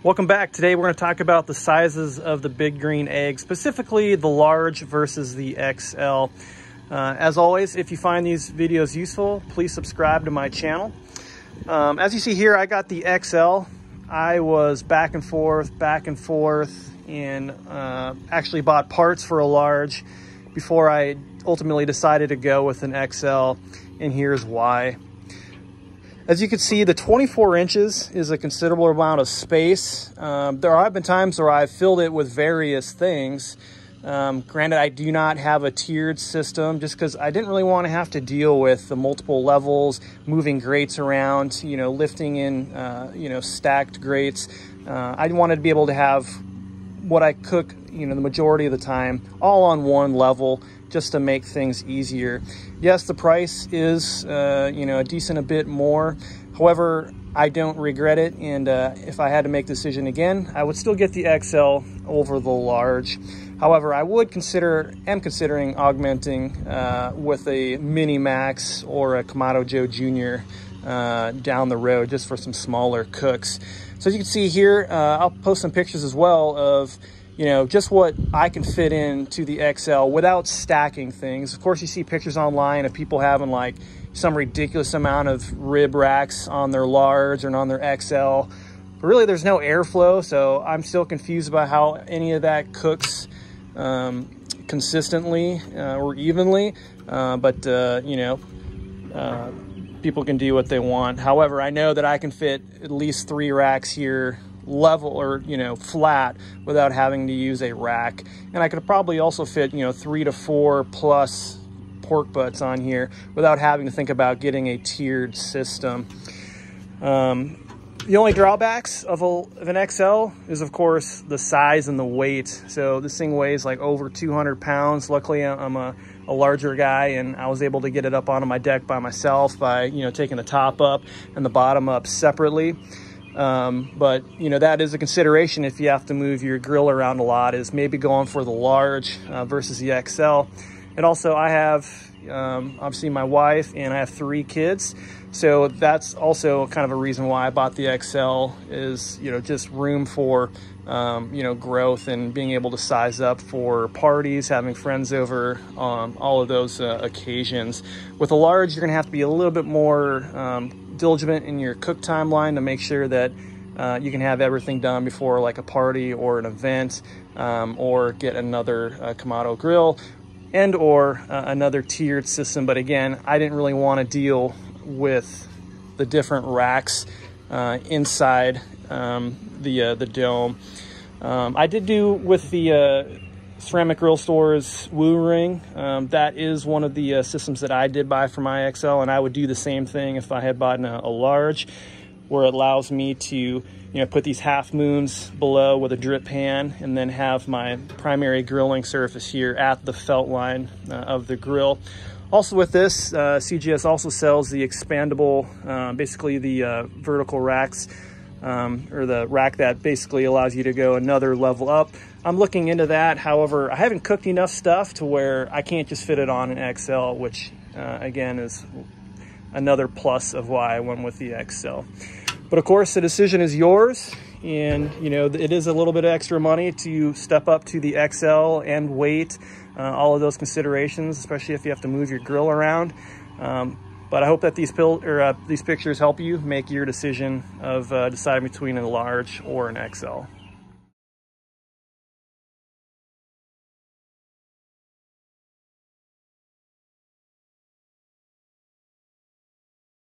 Welcome back. Today we're going to talk about the sizes of the big green egg, specifically the large versus the XL. As always, if you find these videos useful, please subscribe to my channel. As you see here, I got the XL. I was back and forth, and actually bought parts for a large before I ultimately decided to go with an XL, and here's why. As you can see, the 24 inches is a considerable amount of space. There have been times where I've filled it with various things. Granted, I do not have a tiered system just because I didn't really want to have to deal with the multiple levels, moving grates around, lifting in, stacked grates. I wanted to be able to have what I cook, the majority of the time, all on one level, just to make things easier. Yes, the price is, a decent bit more. However, I don't regret it. And if I had to make the decision again, I would still get the XL over the large. However, I would am considering augmenting with a Mini Max or a Kamado Joe Jr. Down the road, just for some smaller cooks. So as you can see here, I'll post some pictures as well of just what I can fit into the XL without stacking things. Of course, you see pictures online of people having like some ridiculous amount of rib racks on their large and on their XL. But really, there's no airflow, so I'm still confused about how any of that cooks consistently or evenly. People can do what they want. However, I know that I can fit at least 3 racks here level or flat without having to use a rack, and I could probably also fit 3 to 4 plus pork butts on here without having to think about getting a tiered system. The only drawbacks of an XL is, of course, the size and the weight. So this thing weighs like over 200 pounds. Luckily, I'm a larger guy, and I was able to get it up onto my deck by myself by taking the top up and the bottom up separately. But that is a consideration if you have to move your grill around a lot, is maybe going for the large versus the XL. And also, I have obviously my wife, and I have 3 kids, so that's also kind of a reason why I bought the XL, is just room for growth and being able to size up for parties, having friends over, all of those occasions. With a large, you're gonna have to be a little bit more diligent in your cook timeline to make sure that you can have everything done before like a party or an event, or get another Kamado grill and or another tiered system. But again, I didn't really want to deal with the different racks inside the dome. I did do with the Ceramic Grill Store's Woo Ring. That is one of the systems that I did buy for my XL, and I would do the same thing if I had bought a large, where it allows me to put these half moons below with a drip pan, and then have my primary grilling surface here at the felt line of the grill. Also with this, CGS also sells the expandable, basically the vertical racks, or the rack that basically allows you to go another level up. I'm looking into that. However, I haven't cooked enough stuff to where I can't just fit it on an XL, which again is another plus of why I went with the XL. But of course, the decision is yours, and it is a little bit of extra money to step up to the XL and weight, all of those considerations, especially if you have to move your grill around. But I hope that these pictures help you make your decision of deciding between a large or an XL.